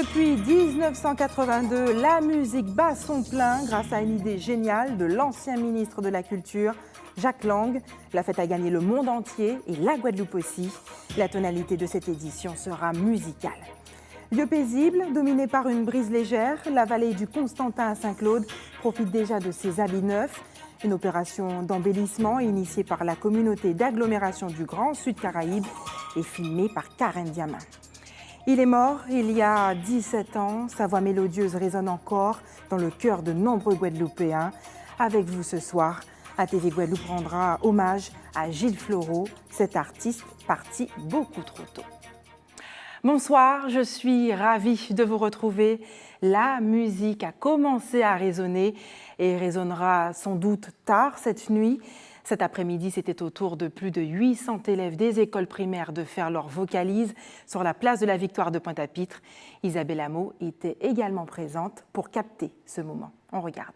Depuis 1982, la musique bat son plein grâce à une idée géniale de l'ancien ministre de la Culture, Jack Lang. La fête a gagné le monde entier et la Guadeloupe aussi. La tonalité de cette édition sera musicale. Lieu paisible, dominé par une brise légère, la vallée du Constantin à Saint-Claude profite déjà de ses habits neufs. Une opération d'embellissement initiée par la communauté d'agglomération du Grand Sud Caraïbe et filmée par Karen Diamin. Il est mort il y a 17 ans. Sa voix mélodieuse résonne encore dans le cœur de nombreux Guadeloupéens. Avec vous ce soir, ATV Guadeloupe rendra hommage à Gilles Floreau, cet artiste parti beaucoup trop tôt. Bonsoir, je suis ravie de vous retrouver. La musique a commencé à résonner et résonnera sans doute tard cette nuit. Cet après-midi, c'était au tour de plus de 800 élèves des écoles primaires de faire leur vocalise sur la place de la Victoire de Pointe-à-Pitre. Isabelle Hameau était également présente pour capter ce moment. On regarde.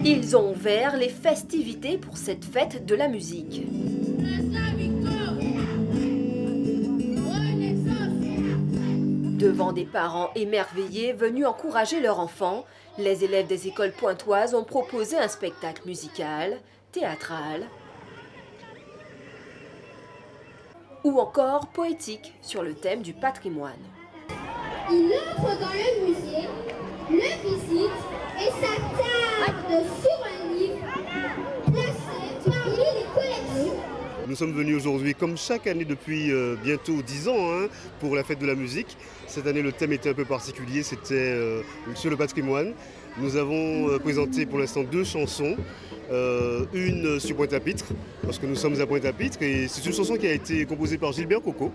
Ils ont ouvert les festivités pour cette fête de la musique. Devant des parents émerveillés venus encourager leur enfant, les élèves des écoles pointoises ont proposé un spectacle musical, théâtral ou encore poétique sur le thème du patrimoine. Il entre dans le musée, le visite et s'attarde sur un livre placé parmi les collections. Nous sommes venus aujourd'hui, comme chaque année depuis bientôt 10 ans, pour la fête de la musique. Cette année, le thème était un peu particulier, c'était sur le patrimoine. Nous avons présenté pour l'instant 2 chansons, une sur Pointe-à-Pitre, parce que nous sommes à Pointe-à-Pitre, et c'est une chanson qui a été composée par Gilbert Coco,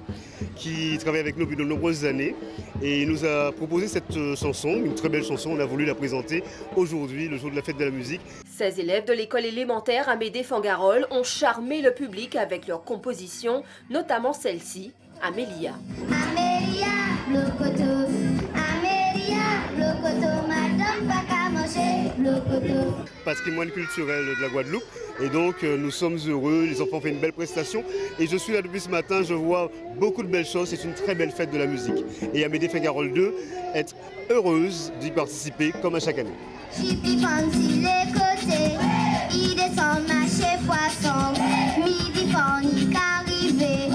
qui travaille avec nous depuis de nombreuses années, et il nous a proposé cette chanson, une très belle chanson. On a voulu la présenter aujourd'hui, le jour de la fête de la musique. 16 élèves de l'école élémentaire Amédée-Fangarol ont charmé le public avec leur composition, notamment celle-ci, Amélia. Amélia, le coteau, Amélia, le coteau, madame pas qu'à manger, le coteau. Patrimoine culturel de la Guadeloupe, et donc nous sommes heureux, les enfants ont fait une belle prestation, et je suis là depuis ce matin, je vois beaucoup de belles choses, c'est une très belle fête de la musique. Et Amédée-Fangarol 2, être heureuse d'y participer comme à chaque année. Chipi fancy les côtés, il descend marcher poisson, midi fanny qu'arrivé,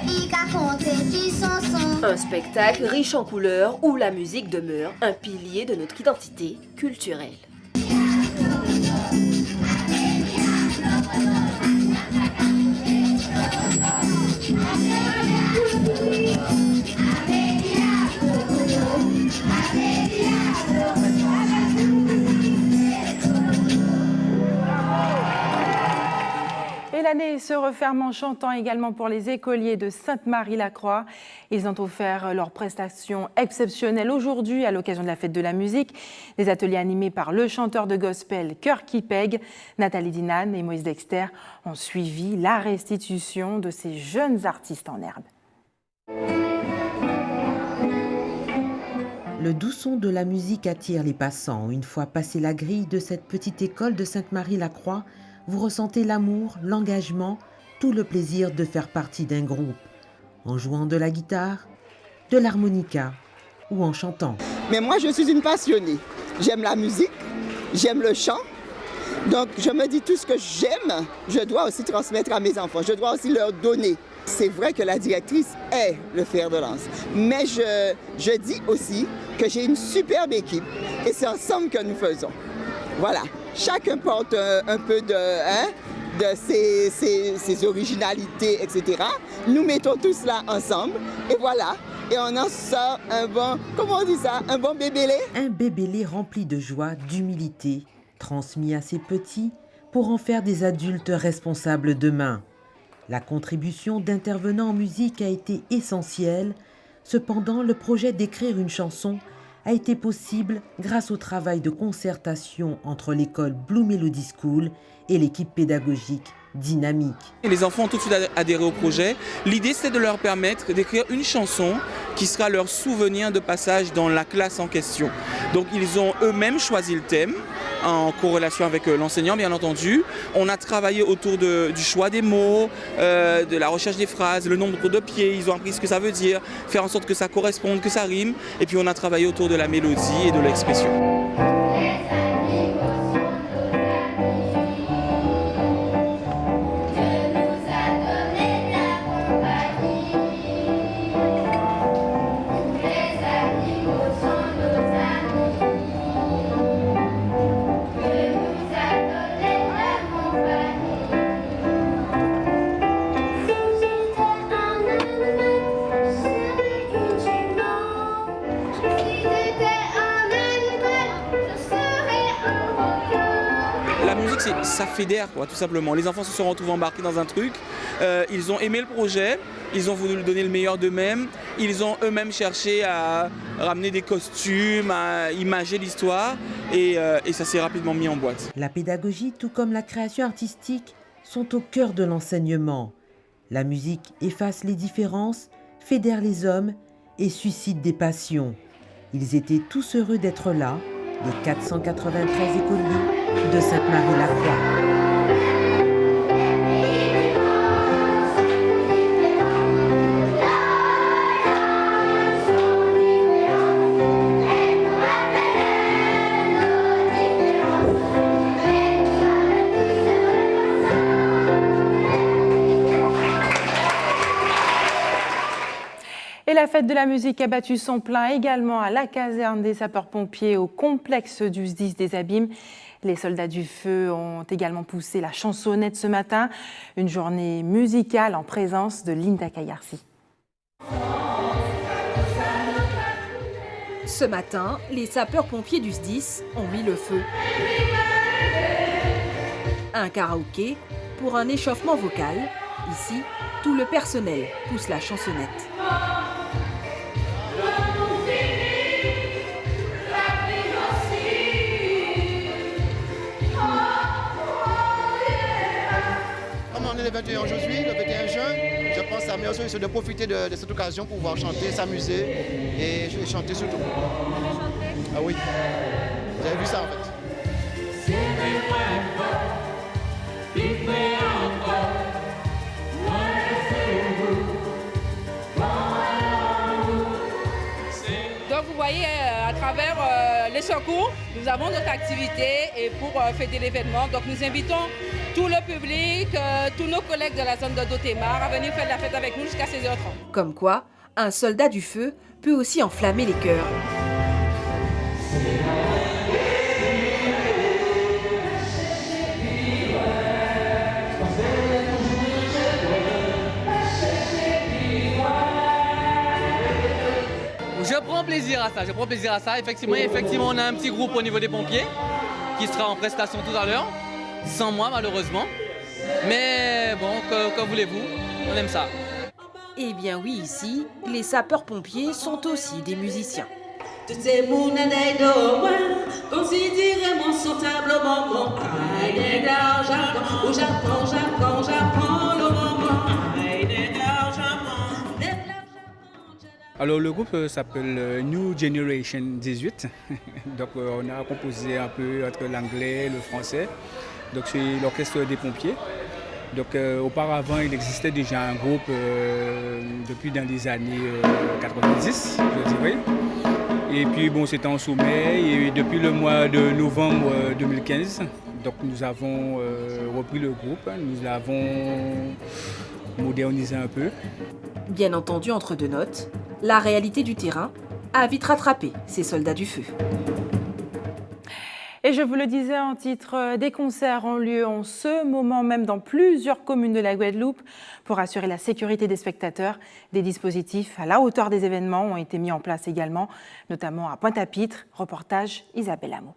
il qu'a compté qui sont son. Un spectacle riche en couleurs où la musique demeure un pilier de notre identité culturelle. Et l'année se referme en chantant également pour les écoliers de Sainte-Marie-la-Croix. Ils ont offert leurs prestations exceptionnelles aujourd'hui à l'occasion de la fête de la musique. Des ateliers animés par le chanteur de gospel Cœur qui pègue. Nathalie Dinan et Moïse Dexter ont suivi la restitution de ces jeunes artistes en herbe. Le doux son de la musique attire les passants. Une fois passé la grille de cette petite école de Sainte-Marie-la-Croix, vous ressentez l'amour, l'engagement, tout le plaisir de faire partie d'un groupe, en jouant de la guitare, de l'harmonica ou en chantant. Mais moi, je suis une passionnée. J'aime la musique, j'aime le chant. Donc, je me dis tout ce que j'aime, je dois aussi transmettre à mes enfants. Je dois aussi leur donner. C'est vrai que la directrice est le fer de lance. Mais je dis aussi que j'ai une superbe équipe et c'est ensemble que nous faisons. Voilà. Chacun porte un peu de ses originalités, etc. Nous mettons tout cela ensemble et voilà. Et on en sort un bon, comment on dit ça, un bon bébélé. Un bébélé rempli de joie, d'humilité, transmis à ses petits pour en faire des adultes responsables demain. La contribution d'intervenants en musique a été essentielle. Cependant, le projet d'écrire une chanson a été possible grâce au travail de concertation entre l'école Blue Melody School et l'équipe pédagogique dynamique. Et les enfants ont tout de suite adhéré au projet. L'idée, c'est de leur permettre d'écrire une chanson qui sera leur souvenir de passage dans la classe en question. Donc ils ont eux-mêmes choisi le thème, en corrélation avec l'enseignant bien entendu. On a travaillé autour du choix des mots, de la recherche des phrases, le nombre de pieds, ils ont appris ce que ça veut dire, faire en sorte que ça corresponde, que ça rime. Et puis on a travaillé autour de la mélodie et de l'expression. Ça fédère, quoi, tout simplement. Les enfants se sont retrouvés embarqués dans un truc, ils ont aimé le projet, ils ont voulu lui donner le meilleur d'eux-mêmes, ils ont eux-mêmes cherché à ramener des costumes, à imager l'histoire et ça s'est rapidement mis en boîte. La pédagogie, tout comme la création artistique, sont au cœur de l'enseignement. La musique efface les différences, fédère les hommes et suscite des passions. Ils étaient tous heureux d'être là, les 493 écoliers de Sainte-Marie-la-Croix. Et la fête de la musique a battu son plein également à la caserne des sapeurs-pompiers au complexe du SDIS des Abîmes. Les soldats du feu ont également poussé la chansonnette ce matin. Une journée musicale en présence de Linda Kayarsi. Ce matin, les sapeurs-pompiers du SDIS ont mis le feu. Un karaoké pour un échauffement vocal. Ici, tout le personnel pousse la chansonnette. On est le 21 aujourd'hui, le 21 juin. Je pense que la meilleure chose, c'est de profiter de cette occasion pour pouvoir chanter, s'amuser et chanter surtout. Ah oui, vous avez vu ça en fait. Donc vous voyez, à travers les secours, nous avons notre activité et pour fêter l'événement. Donc nous invitons tout le public, tous nos collègues de la zone de Dotémar à venir faire la fête avec nous jusqu'à 16h30. Comme quoi, un soldat du feu peut aussi enflammer les cœurs. Je prends plaisir à ça, Effectivement, on a un petit groupe au niveau des pompiers qui sera en prestation tout à l'heure, sans moi malheureusement. Mais bon, que voulez-vous, on aime ça. Eh bien oui, ici, les sapeurs-pompiers sont aussi des musiciens. Alors le groupe s'appelle New Generation 18, donc on a composé un peu entre l'anglais et le français, donc c'est l'orchestre des pompiers. Donc auparavant il existait déjà un groupe depuis dans les années 90, je dirais. Et puis bon, c'était en sommet et depuis le mois de novembre 2015, donc nous avons repris le groupe, nous l'avons modernisé un peu. Bien entendu, entre deux notes, la réalité du terrain a vite rattrapé ces soldats du feu. Et je vous le disais en titre, des concerts ont lieu en ce moment même dans plusieurs communes de la Guadeloupe pour assurer la sécurité des spectateurs. Des dispositifs à la hauteur des événements ont été mis en place également, notamment à Pointe-à-Pitre. Reportage Isabelle Hameau.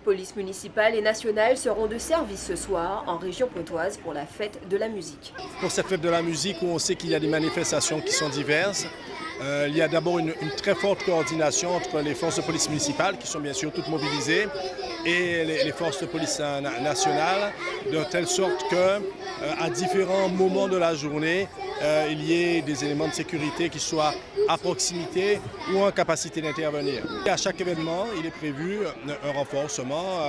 Police municipale et nationale seront de service ce soir en région pontoise pour la fête de la musique. Pour cette fête de la musique où on sait qu'il y a des manifestations qui sont diverses, Il y a d'abord une très forte coordination entre les forces de police municipales, qui sont bien sûr toutes mobilisées, et les forces de police nationales, de telle sorte qu'à différents moments de la journée, il y ait des éléments de sécurité qui soient à proximité ou en capacité d'intervenir. À chaque événement, il est prévu un renforcement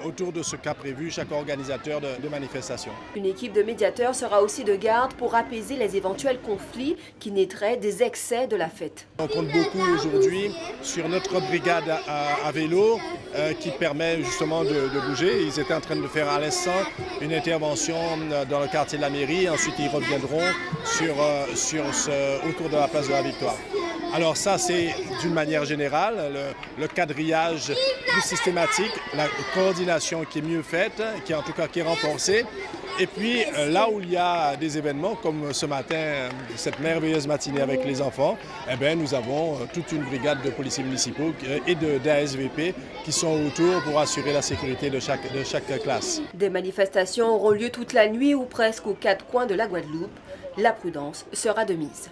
autour de ce qu'a prévu chaque organisateur de manifestation. Une équipe de médiateurs sera aussi de garde pour apaiser les éventuels conflits qui naîtraient des excès de la fête. On compte beaucoup aujourd'hui sur notre brigade à vélo qui permet justement de bouger. Ils étaient en train de faire à l'instant une intervention dans le quartier de la mairie. Ensuite, ils reviendront autour de la place de la Victoire. Alors ça, c'est d'une manière générale, le quadrillage plus systématique, la coordination qui est mieux faite, qui est renforcée. Et puis là où il y a des événements comme ce matin, cette merveilleuse matinée avec les enfants, eh bien, nous avons toute une brigade de policiers municipaux et d'ASVP qui sont autour pour assurer la sécurité de chaque classe. Des manifestations auront lieu toute la nuit ou presque aux quatre coins de la Guadeloupe. La prudence sera de mise.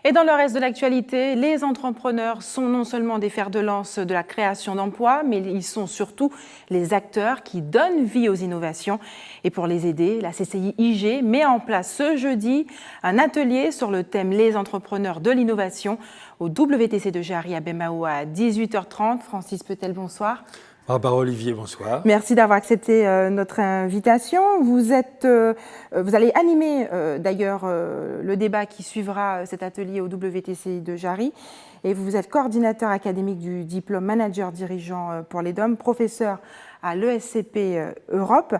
Et dans le reste de l'actualité, les entrepreneurs sont non seulement des fers de lance de la création d'emplois, mais ils sont surtout les acteurs qui donnent vie aux innovations. Et pour les aider, la CCI IG met en place ce jeudi un atelier sur le thème « Les entrepreneurs de l'innovation » au WTC de Jarry à Bemao à 18h30. Francis Petel, bonsoir. Barbara Olivier, bonsoir. Merci d'avoir accepté notre invitation. Vous allez animer d'ailleurs le débat qui suivra cet atelier au WTC de Jarry. Et vous êtes coordinateur académique du diplôme manager dirigeant pour les DOM, professeur à l'ESCP Europe.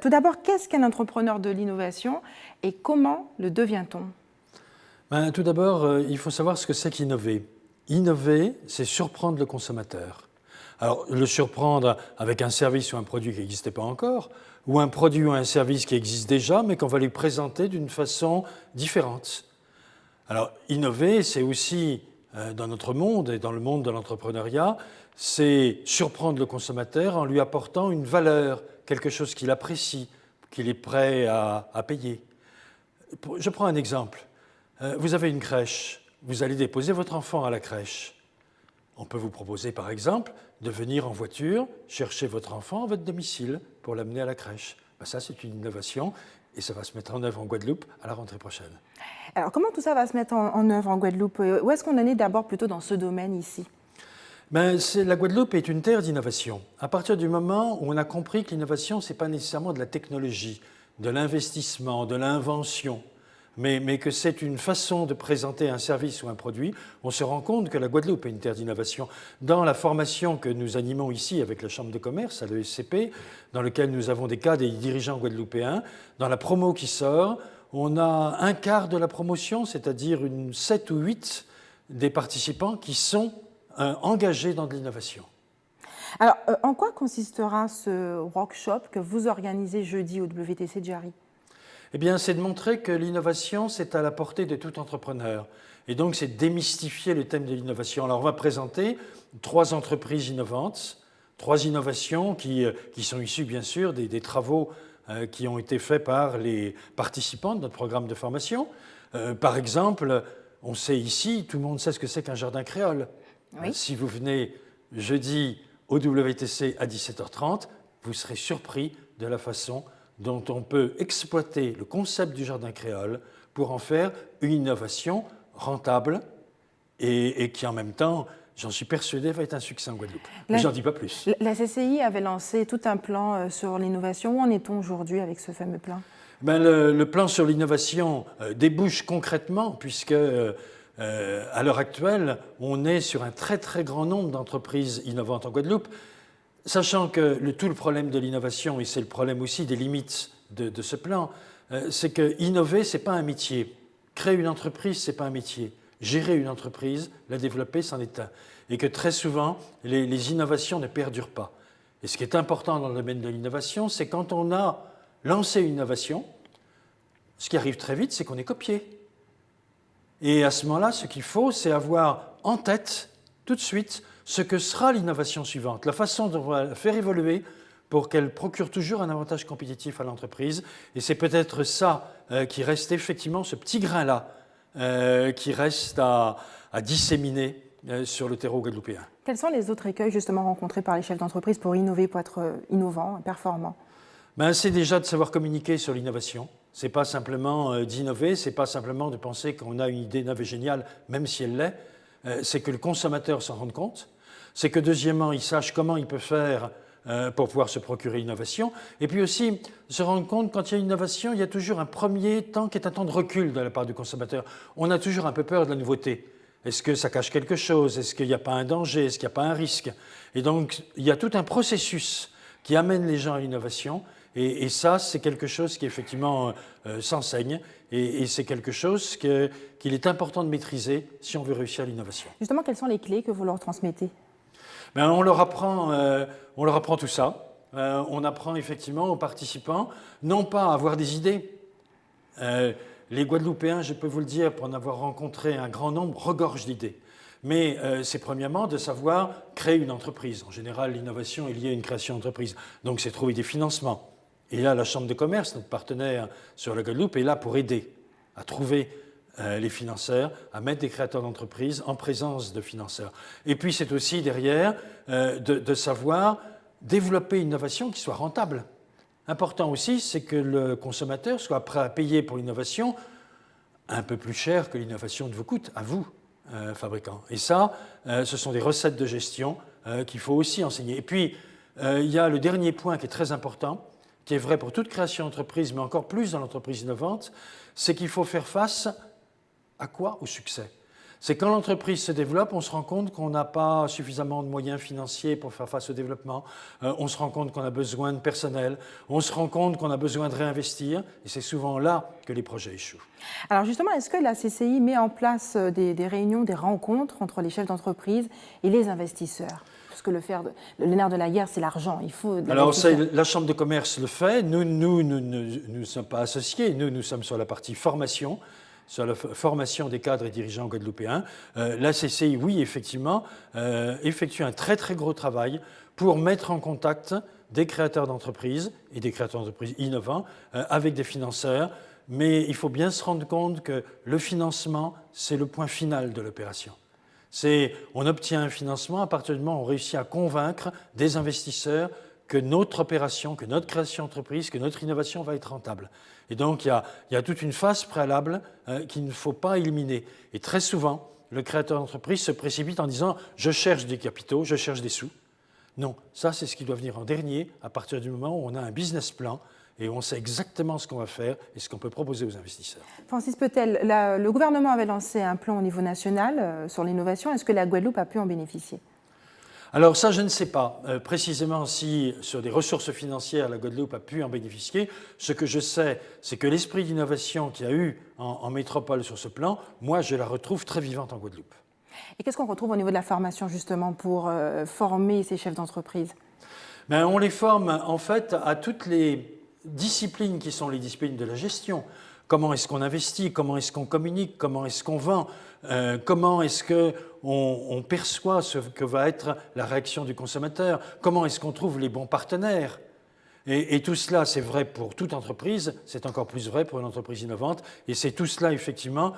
Tout d'abord, qu'est-ce qu'un entrepreneur de l'innovation et comment le devient-on ? Tout d'abord, il faut savoir ce que c'est qu'innover. Innover, c'est surprendre le consommateur. Alors, le surprendre avec un service ou un produit qui n'existait pas encore, ou un produit ou un service qui existe déjà, mais qu'on va lui présenter d'une façon différente. Alors, innover, c'est aussi, dans notre monde et dans le monde de l'entrepreneuriat, c'est surprendre le consommateur en lui apportant une valeur, quelque chose qu'il apprécie, qu'il est prêt à payer. Je prends un exemple. Vous avez une crèche, vous allez déposer votre enfant à la crèche. On peut vous proposer, par exemple, de venir en voiture chercher votre enfant à votre domicile pour l'amener à la crèche. Ça, c'est une innovation et ça va se mettre en œuvre en Guadeloupe à la rentrée prochaine. Alors, comment tout ça va se mettre en œuvre en Guadeloupe ? Où est-ce qu'on en est d'abord plutôt dans ce domaine ici ? La Guadeloupe est une terre d'innovation. À partir du moment où on a compris que l'innovation, ce n'est pas nécessairement de la technologie, de l'investissement, de l'invention, mais que c'est une façon de présenter un service ou un produit, on se rend compte que la Guadeloupe est une terre d'innovation. Dans la formation que nous animons ici avec la Chambre de commerce à l'ESCP, dans laquelle nous avons des cadres et des dirigeants guadeloupéens, dans la promo qui sort, on a un quart de la promotion, c'est-à-dire 7 ou 8 des participants qui sont engagés dans de l'innovation. Alors, en quoi consistera ce workshop que vous organisez jeudi au WTC de Jarry ? Eh bien, c'est de montrer que l'innovation, c'est à la portée de tout entrepreneur. Et donc, c'est démystifier le thème de l'innovation. Alors, on va présenter 3 entreprises innovantes, 3 innovations qui sont issues, bien sûr, des travaux qui ont été faits par les participants de notre programme de formation. Par exemple, on sait ici, tout le monde sait ce que c'est qu'un jardin créole. Oui. Si vous venez jeudi au WTC à 17h30, vous serez surpris de la façon dont on peut exploiter le concept du jardin créole pour en faire une innovation rentable et qui en même temps, j'en suis persuadé, va être un succès en Guadeloupe. Mais j'en dis pas plus. La CCI avait lancé tout un plan sur l'innovation. Où en est-on aujourd'hui avec ce fameux plan ? Le plan sur l'innovation débouche concrètement puisque à l'heure actuelle, on est sur un très très grand nombre d'entreprises innovantes en Guadeloupe. Sachant que tout le problème de l'innovation, et c'est le problème aussi des limites de ce plan, c'est que innover, ce n'est pas un métier. Créer une entreprise, ce n'est pas un métier. Gérer une entreprise, la développer, c'en est un. Et que très souvent, les innovations ne perdurent pas. Et ce qui est important dans le domaine de l'innovation, c'est quand on a lancé une innovation, ce qui arrive très vite, c'est qu'on est copié. Et à ce moment-là, ce qu'il faut, c'est avoir en tête, tout de suite, ce que sera l'innovation suivante, la façon dont on va la faire évoluer pour qu'elle procure toujours un avantage compétitif à l'entreprise. Et c'est peut-être ça qui reste effectivement, ce petit grain-là, qui reste à disséminer sur le terreau guadeloupéen. Quels sont les autres écueils justement rencontrés par les chefs d'entreprise pour innover, pour être innovants, performants? C'est déjà de savoir communiquer sur l'innovation. Ce n'est pas simplement d'innover, ce n'est pas simplement de penser qu'on a une idée neuve et géniale, même si elle l'est. C'est que le consommateur s'en rende compte. C'est que deuxièmement, il sache comment il peut faire pour pouvoir se procurer l'innovation. Et puis aussi, se rendre compte, quand il y a une innovation, il y a toujours un premier temps qui est un temps de recul de la part du consommateur. On a toujours un peu peur de la nouveauté. Est-ce que ça cache quelque chose? Est-ce qu'il n'y a pas un danger? Est-ce qu'il n'y a pas un risque? Et donc, il y a tout un processus qui amène les gens à l'innovation. Et ça, c'est quelque chose qui, effectivement, s'enseigne. Et c'est quelque chose qu'il est important de maîtriser si on veut réussir l'innovation. Justement, quelles sont les clés que vous leur transmettez? On leur apprend tout ça. On apprend effectivement aux participants, non pas à avoir des idées. Les Guadeloupéens, je peux vous le dire, pour en avoir rencontré un grand nombre, regorgent d'idées. Mais c'est premièrement de savoir créer une entreprise. En général, l'innovation est liée à une création d'entreprise. Donc c'est trouver des financements. Et là, la Chambre de commerce, notre partenaire sur la Guadeloupe, est là pour aider à trouver les financeurs, à mettre des créateurs d'entreprises en présence de financeurs. Et puis c'est aussi derrière de savoir développer une innovation qui soit rentable. Important aussi, c'est que le consommateur soit prêt à payer pour l'innovation un peu plus cher que l'innovation ne vous coûte, à vous, fabricants. Et ça, ce sont des recettes de gestion qu'il faut aussi enseigner. Et puis, il y a le dernier point qui est très important, qui est vrai pour toute création d'entreprise, mais encore plus dans l'entreprise innovante, c'est qu'il faut faire face à quoi? Au succès. C'est quand l'entreprise se développe, on se rend compte qu'on n'a pas suffisamment de moyens financiers pour faire face au développement, on se rend compte qu'on a besoin de personnel, on se rend compte qu'on a besoin de réinvestir, et c'est souvent là que les projets échouent. Alors justement, est-ce que la CCI met en place des réunions, des rencontres entre les chefs d'entreprise et les investisseurs? Parce que le nerf de la guerre, c'est l'argent. Il faut. Alors, la Chambre de commerce le fait. Nous ne sommes pas associés. Nous sommes sur la partie formation, sur la formation des cadres et dirigeants guadeloupéens. La CCI, oui, effectivement, effectue un très, très gros travail pour mettre en contact des créateurs d'entreprises et des créateurs d'entreprises innovants avec des financeurs. Mais il faut bien se rendre compte que le financement, c'est le point final de l'opération. On obtient un financement à partir du moment où on réussit à convaincre des investisseurs que notre opération, que notre création d'entreprise, que notre innovation va être rentable. Et donc, il y a toute une phase préalable qu'il ne faut pas éliminer. Et très souvent, le créateur d'entreprise se précipite en disant « je cherche des capitaux, je cherche des sous ». Non, ça, c'est ce qui doit venir en dernier, à partir du moment où on a un business plan et on sait exactement ce qu'on va faire et ce qu'on peut proposer aux investisseurs. Francis Petel, le gouvernement avait lancé un plan au niveau national sur l'innovation. Est-ce que la Guadeloupe a pu en bénéficier? Alors ça, je ne sais pas précisément si sur des ressources financières, la Guadeloupe a pu en bénéficier. Ce que je sais, c'est que l'esprit d'innovation qu'il y a eu en métropole sur ce plan, moi, je la retrouve très vivante en Guadeloupe. Et qu'est-ce qu'on retrouve au niveau de la formation, justement, pour former ces chefs d'entreprise? On les forme, en fait, à toutes les disciplines qui sont les disciplines de la gestion. Comment est-ce qu'on investit? Comment est-ce qu'on communique? Comment est-ce qu'on vend? Comment est-ce qu'on perçoit ce que va être la réaction du consommateur? Comment est-ce qu'on trouve les bons partenaires? Et tout cela, c'est vrai pour toute entreprise, c'est encore plus vrai pour une entreprise innovante. Et c'est tout cela, effectivement,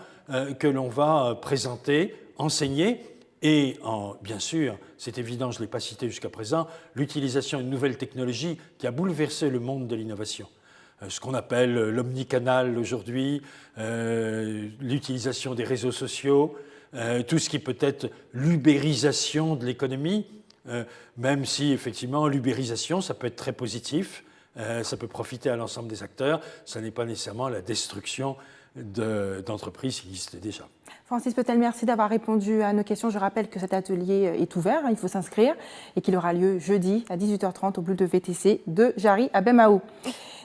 que l'on va présenter, enseigner. Et bien sûr, c'est évident, je ne l'ai pas cité jusqu'à présent, l'utilisation d'une nouvelle technologie qui a bouleversé le monde de l'innovation. Ce qu'on appelle l'omnicanal aujourd'hui, l'utilisation des réseaux sociaux, tout ce qui peut être l'ubérisation de l'économie, même si effectivement l'ubérisation, ça peut être très positif, ça peut profiter à l'ensemble des acteurs, ça n'est pas nécessairement la destruction d'entreprises qui existent déjà. Francis Petel, merci d'avoir répondu à nos questions. Je rappelle que cet atelier est ouvert, il faut s'inscrire, et qu'il aura lieu jeudi à 18h30 au boulot de VTC de Jarry à Bemao.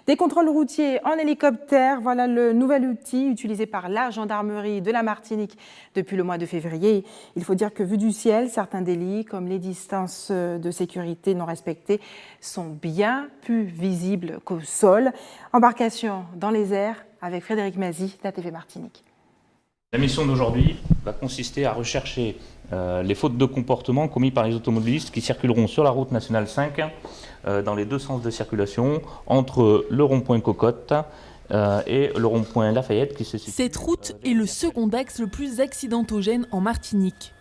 Des contrôles routiers en hélicoptère, voilà le nouvel outil utilisé par la gendarmerie de la Martinique depuis le mois de février. Il faut dire que vu du ciel, certains délits, comme les distances de sécurité non respectées, sont bien plus visibles qu'au sol. Embarcation dans les airs avec Frédéric Mazy, de la TV Martinique. La mission d'aujourd'hui va consister à rechercher les fautes de comportement commises par les automobilistes qui circuleront sur la route nationale 5 dans les deux sens de circulation entre le rond-point Cocotte et le rond-point Lafayette qui se situe. Cette route est le second axe le plus accidentogène en Martinique.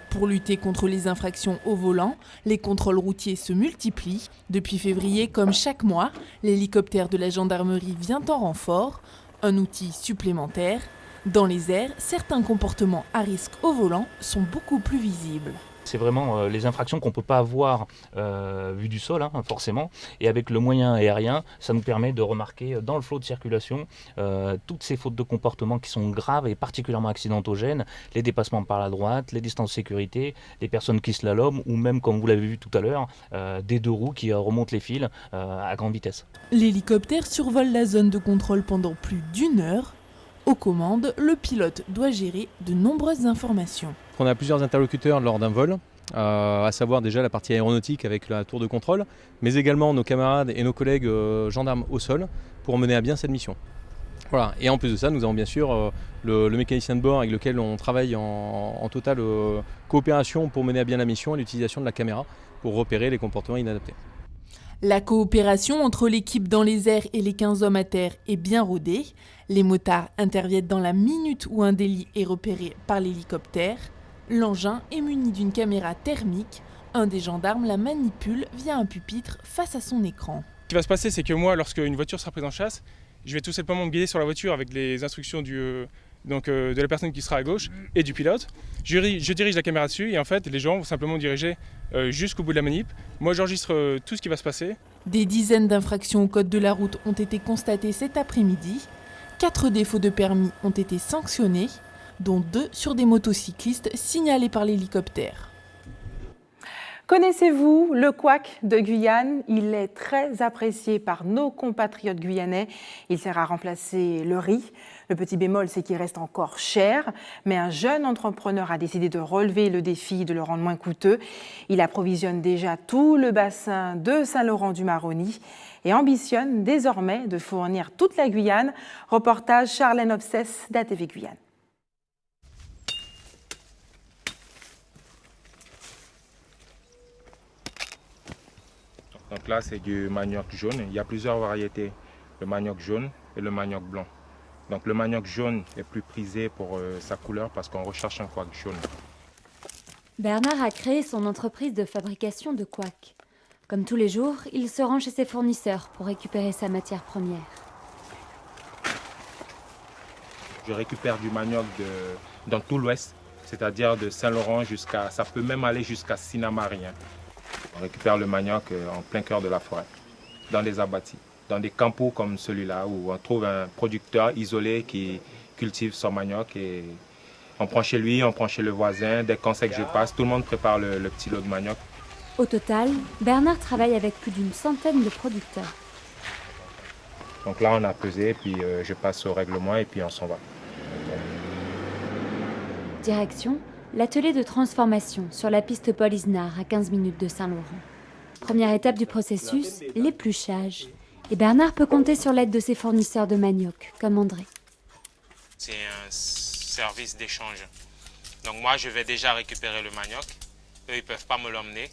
Pour lutter contre les infractions au volant, les contrôles routiers se multiplient. Depuis février, comme chaque mois, l'hélicoptère de la gendarmerie vient en renfort, un outil supplémentaire. Dans les airs, certains comportements à risque au volant sont beaucoup plus visibles. C'est vraiment les infractions qu'on ne peut pas voir vu du sol, forcément. Et avec le moyen aérien, ça nous permet de remarquer dans le flot de circulation toutes ces fautes de comportement qui sont graves et particulièrement accidentogènes. Les dépassements par la droite, les distances de sécurité, les personnes qui slaloment ou même, comme vous l'avez vu tout à l'heure, des deux roues qui remontent les fils à grande vitesse. L'hélicoptère survole la zone de contrôle pendant plus d'1 heure. Aux commandes, le pilote doit gérer de nombreuses informations. On a plusieurs interlocuteurs lors d'un vol, à savoir déjà la partie aéronautique avec la tour de contrôle, mais également nos camarades et nos collègues gendarmes au sol pour mener à bien cette mission. Voilà. Et en plus de ça, nous avons bien sûr le mécanicien de bord avec lequel on travaille en totale coopération pour mener à bien la mission et l'utilisation de la caméra pour repérer les comportements inadaptés. La coopération entre l'équipe dans les airs et les 15 hommes à terre est bien rodée. Les motards interviennent dans la minute où un délit est repéré par l'hélicoptère. L'engin est muni d'une caméra thermique. Un des gendarmes la manipule via un pupitre face à son écran. Ce qui va se passer, c'est que moi, lorsque une voiture sera prise en chasse, je vais tout simplement me guider sur la voiture avec les instructions de la personne qui sera à gauche et du pilote. Je dirige la caméra dessus et en fait, les gens vont simplement diriger jusqu'au bout de la manip. Moi, j'enregistre tout ce qui va se passer. Des dizaines d'infractions au code de la route ont été constatées cet après-midi. 4 défauts de permis ont été sanctionnés, dont 2 sur des motocyclistes signalés par l'hélicoptère. Connaissez-vous le couac de Guyane? Il est très apprécié par nos compatriotes guyanais. Il sert à remplacer le riz. Le petit bémol, c'est qu'il reste encore cher, mais un jeune entrepreneur a décidé de relever le défi de le rendre moins coûteux. Il approvisionne déjà tout le bassin de Saint-Laurent-du-Maroni et ambitionne désormais de fournir toute la Guyane. Reportage Charlène Obsès d'ATV Guyane. Donc là, c'est du manioc jaune. Il y a plusieurs variétés, le manioc jaune et le manioc blanc. Donc le manioc jaune est plus prisé pour sa couleur parce qu'on recherche un couac jaune. Bernard a créé son entreprise de fabrication de couac. Comme tous les jours, il se rend chez ses fournisseurs pour récupérer sa matière première. Je récupère du manioc dans tout l'ouest, c'est-à-dire de Saint-Laurent jusqu'à, ça peut même aller jusqu'à Sinamari. On récupère le manioc en plein cœur de la forêt, dans des abatis, dans des campos comme celui-là où on trouve un producteur isolé qui cultive son manioc et on prend chez lui, on prend chez le voisin. Dès qu'on sait que je passe, tout le monde prépare le petit lot de manioc. Au total, Bernard travaille avec plus d'une centaine de producteurs. Donc là, on a pesé, puis je passe au règlement et puis on s'en va. Direction, l'atelier de transformation sur la piste Paul Isnard à 15 minutes de Saint-Laurent. Première étape du processus, l'épluchage. Et Bernard peut compter sur l'aide de ses fournisseurs de manioc, comme André. C'est un service d'échange. Donc moi, je vais déjà récupérer le manioc. Eux, ils ne peuvent pas me l'emmener.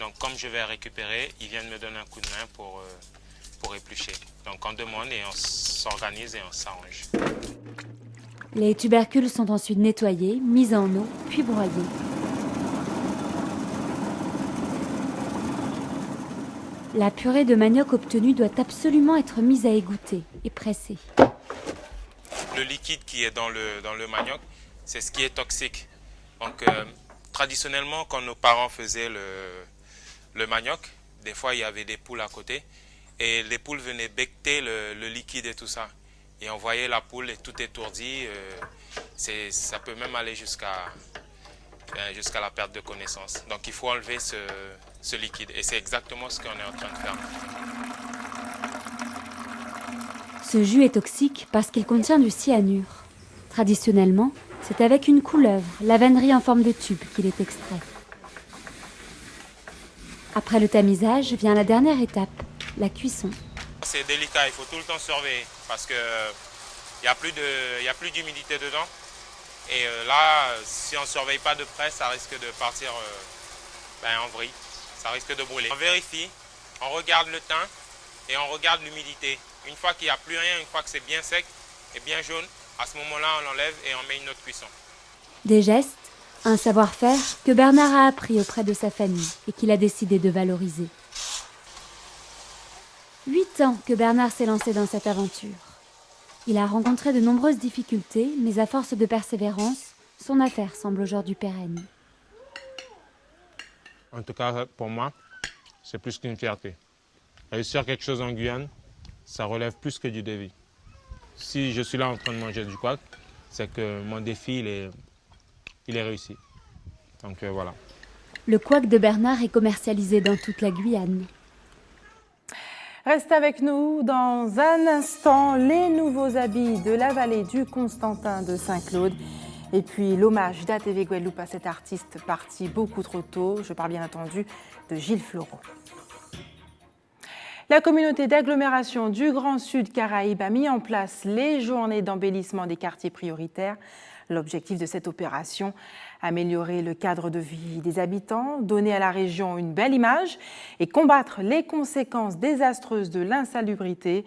Donc comme je vais récupérer, ils viennent me donner un coup de main pour éplucher. Donc on demande et on s'organise et on s'arrange. Les tubercules sont ensuite nettoyés, mis en eau, puis broyés. La purée de manioc obtenue doit absolument être mise à égoutter et pressée. Le liquide qui est dans le manioc, c'est ce qui est toxique. Donc traditionnellement, quand nos parents faisaient le manioc, des fois il y avait des poules à côté et les poules venaient becqueter le liquide et tout ça. Et on voyait la poule et tout étourdi. Ça peut même aller jusqu'à la perte de connaissance. Donc il faut enlever ce liquide. Et c'est exactement ce qu'on est en train de faire. Ce jus est toxique parce qu'il contient du cyanure. Traditionnellement, c'est avec une couleuvre, la vannerie en forme de tube, qu'il est extrait. Après le tamisage, vient la dernière étape, la cuisson. C'est délicat, il faut tout le temps surveiller parce qu'il n'y a plus d'humidité dedans. Et là, si on ne surveille pas de près, ça risque de partir en vrille. Ça risque de brûler. On vérifie, on regarde le teint et on regarde l'humidité. Une fois qu'il n'y a plus rien, une fois que c'est bien sec et bien jaune, à ce moment-là, on l'enlève et on met une autre cuisson. Des gestes, un savoir-faire que Bernard a appris auprès de sa famille et qu'il a décidé de valoriser. 8 ans que Bernard s'est lancé dans cette aventure. Il a rencontré de nombreuses difficultés, mais à force de persévérance, son affaire semble aujourd'hui pérenne. En tout cas, pour moi, c'est plus qu'une fierté. Réussir quelque chose en Guyane, ça relève plus que du défi. Si je suis là en train de manger du couac, c'est que mon défi, il est réussi. Donc voilà. Le couac de Bernard est commercialisé dans toute la Guyane. Reste avec nous dans un instant, les nouveaux habits de la vallée du Constantin de Saint-Claude. Et puis l'hommage d'ATV Guadeloupe à cet artiste parti beaucoup trop tôt. Je parle bien entendu de Gilles Fleureau. La communauté d'agglomération du Grand Sud Caraïbes a mis en place les journées d'embellissement des quartiers prioritaires. L'objectif de cette opération, améliorer le cadre de vie des habitants, donner à la région une belle image et combattre les conséquences désastreuses de l'insalubrité.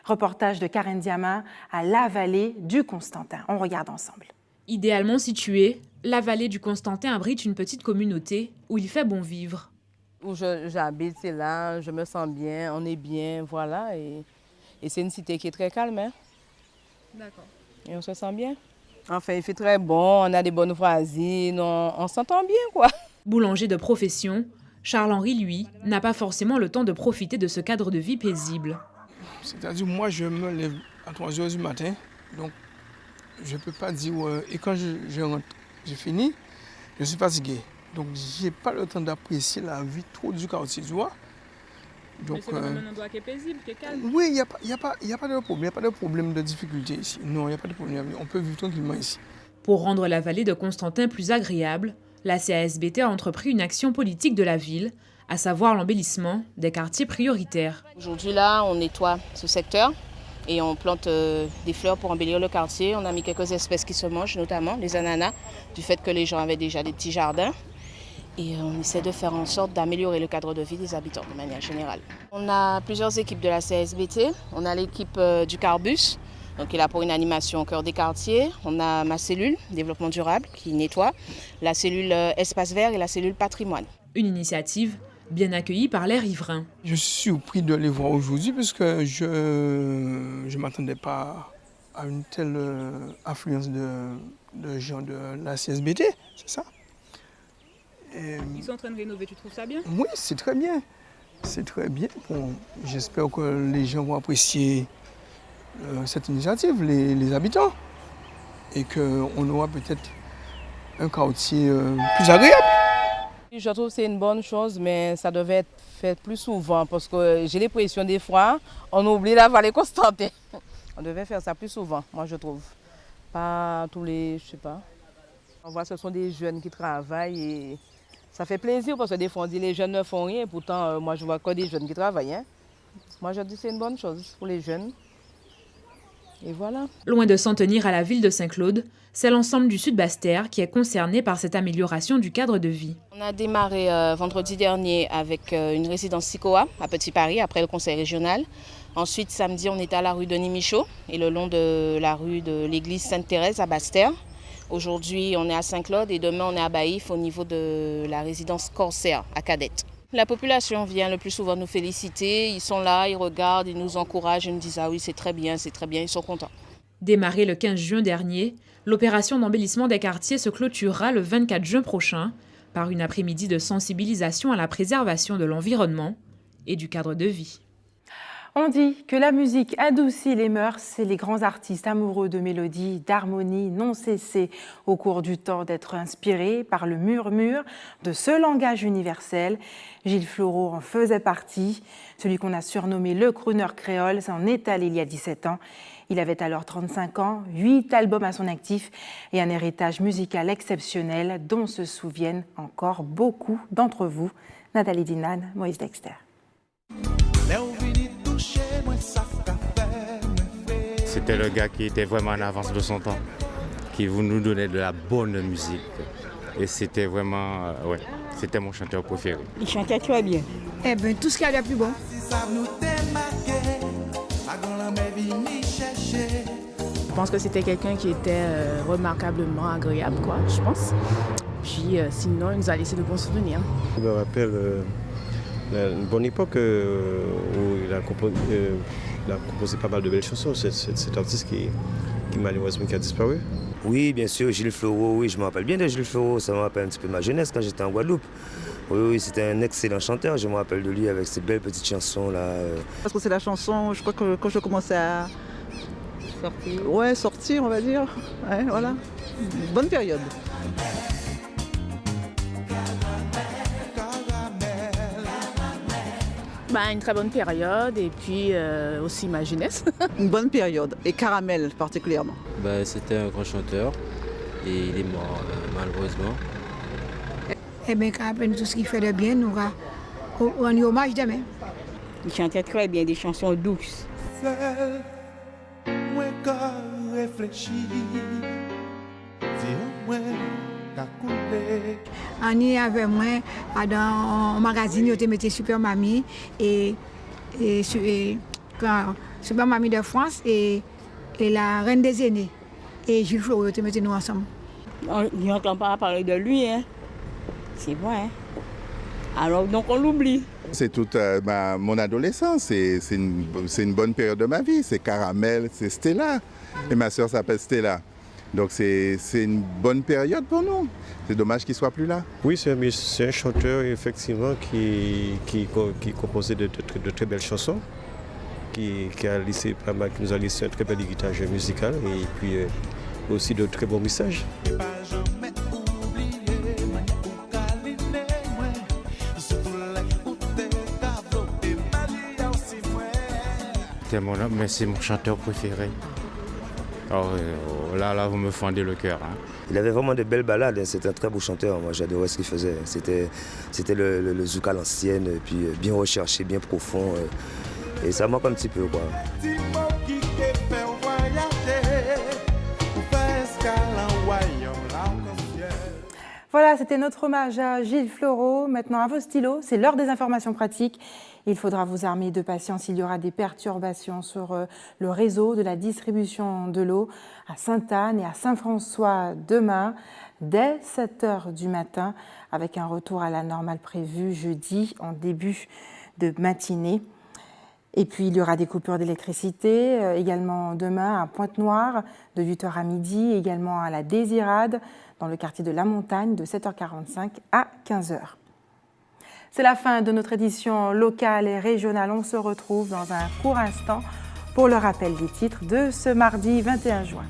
Reportage de Karen Diamin à la vallée du Constantin. On regarde ensemble. Idéalement située, la vallée du Constantin abrite une petite communauté où il fait bon vivre. Où j'habite, c'est là, je me sens bien, on est bien, voilà. Et c'est une cité qui est très calme. Hein. D'accord. Et on se sent bien. Enfin, il fait très bon, on a des bonnes voisines, on s'entend bien, quoi. Boulanger de profession, Charles-Henri, lui, n'a pas forcément le temps de profiter de ce cadre de vie paisible. C'est-à-dire, moi, je me lève à 3 h du matin, donc je ne peux pas dire... et quand je rentre, j'ai fini, je suis fatigué. Donc, je n'ai pas le temps d'apprécier la vie trop du quartier, tu vois. Donc, mais c'est un endroit qui est paisible, qui est calme. Oui, il n'y a pas de problème, il n'y a pas de problème de difficulté ici. Non, il n'y a pas de problème, on peut vivre tranquillement ici. Pour rendre la vallée de Constantin plus agréable, la CASBT a entrepris une action politique de la ville, à savoir l'embellissement des quartiers prioritaires. Aujourd'hui, là, on nettoie ce secteur et on plante des fleurs pour embellir le quartier. On a mis quelques espèces qui se mangent, notamment les ananas, du fait que les gens avaient déjà des petits jardins. Et on essaie de faire en sorte d'améliorer le cadre de vie des habitants de manière générale. On a plusieurs équipes de la CASBT. On a l'équipe du Carbus, donc qui est là pour une animation au cœur des quartiers. On a ma cellule, développement durable, qui nettoie, la cellule espace vert et la cellule patrimoine. Une initiative bien accueillie par les riverains. Je suis surpris de les voir aujourd'hui parce que je ne m'attendais pas à une telle affluence de gens de la CASBT, c'est ça. Ils sont en train de rénover, tu trouves ça bien? Oui, c'est très bien. C'est très bien. Bon, j'espère que les gens vont apprécier cette initiative, les habitants, et qu'on aura peut-être un quartier plus agréable. Je trouve que c'est une bonne chose, mais ça devait être fait plus souvent parce que j'ai l'impression des fois, on oublie la vallée Constantin. On devait faire ça plus souvent, moi je trouve. Pas tous les, je sais pas. On voit que ce sont des jeunes qui travaillent et ça fait plaisir parce que des fois on dit les jeunes ne font rien, pourtant moi je vois que des jeunes qui travaillent. Hein. Moi je dis que c'est une bonne chose pour les jeunes. Et voilà. Loin de s'en tenir à la ville de Saint-Claude, c'est l'ensemble du Sud-Basse-Terre qui est concerné par cette amélioration du cadre de vie. On a démarré vendredi dernier avec une résidence SICOA à Petit Paris, après le conseil régional. Ensuite, samedi, on était à la rue Denis Michaud et le long de la rue de l'église Sainte-Thérèse à Basse-Terre. Aujourd'hui, on est à Saint-Claude et demain, on est à Baïf au niveau de la résidence Corsaire à Cadette. La population vient le plus souvent nous féliciter. Ils sont là, ils regardent, ils nous encouragent, ils nous disent « Ah oui, c'est très bien, ils sont contents ». Démarrée le 15 juin dernier, l'opération d'embellissement des quartiers se clôturera le 24 juin prochain par une après-midi de sensibilisation à la préservation de l'environnement et du cadre de vie. On dit que la musique adoucit les mœurs et les grands artistes amoureux de mélodies, d'harmonies n'ont cessé au cours du temps d'être inspirés par le murmure de ce langage universel. Gilles Fleureau en faisait partie. Celui qu'on a surnommé le crooner créole s'en est allé il y a 17 ans. Il avait alors 35 ans, 8 albums à son actif et un héritage musical exceptionnel dont se souviennent encore beaucoup d'entre vous. Nathalie Dinan, Moïse Dexter. C'était le gars qui était vraiment en avance de son temps, qui nous donnait de la bonne musique. Et c'était vraiment, ouais, c'était mon chanteur préféré. Il chantait très bien. Eh bien, tout ce qu'il y a de plus bon. Je pense que c'était quelqu'un qui était remarquablement agréable, quoi, je pense. Puis sinon, il nous a laissé de bons souvenirs. Je me rappelle une bonne époque où il a composé pas mal de belles chansons. Cet artiste qui malheureusement a disparu. Oui, bien sûr, Gilles Fleureau, oui, je me rappelle bien de Gilles Fleureau. Ça me rappelle un petit peu ma jeunesse quand j'étais en Guadeloupe. Oui, c'était un excellent chanteur. Je me rappelle de lui avec ses belles petites chansons-là. Parce que c'est la chanson, je crois que quand je commençais à sortir, on va dire. Ouais, voilà. Une bonne période. Une très bonne période et puis aussi ma jeunesse. Une bonne période, et Caramel particulièrement. C'était un grand chanteur et il est mort malheureusement. Eh bien, Caramel, tout ce qu'il fait de bien, nous on y hommage demain. Il chantait très bien, des chansons douces. Seul, moi quand réfléchis, dis-moi qu'à couler. On y avait moi dans un magazine, on mettait Super Mamie et Super Mamie de France et la Reine des Aînés. Et Gilles Fleureau, on mettait nous ensemble. On n'entend pas parler de lui, hein. C'est vrai. Hein? Alors donc on l'oublie. C'est toute mon adolescence, c'est une bonne période de ma vie. C'est Caramel, c'est Stella. Et ma soeur s'appelle Stella. Donc c'est une bonne période pour nous. C'est dommage qu'il ne soit plus là. Oui, c'est un chanteur effectivement qui composait de très belles chansons, qui nous a laissé un très bel héritage musical et puis aussi de très bons messages. Mais c'est mon chanteur préféré. Alors, là, vous me fendez le cœur. Hein. Il avait vraiment de belles ballades, c'était un très beau chanteur, moi j'adorais ce qu'il faisait. C'était le zouk à l'ancienne, puis bien recherché, bien profond, et ça manque un petit peu, quoi. Voilà, c'était notre hommage à Gilles Fleureau. Maintenant, à vos stylos, c'est l'heure des informations pratiques. Il faudra vous armer de patience, il y aura des perturbations sur le réseau de la distribution de l'eau à Sainte-Anne et à Saint-François demain, dès 7h du matin, avec un retour à la normale prévu jeudi en début de matinée. Et puis, il y aura des coupures d'électricité également demain à Pointe-Noire, de 8h à midi, également à la Désirade, dans le quartier de la Montagne, de 7h45 à 15h. C'est la fin de notre édition locale et régionale. On se retrouve dans un court instant pour le rappel des titres de ce mardi 21 juin.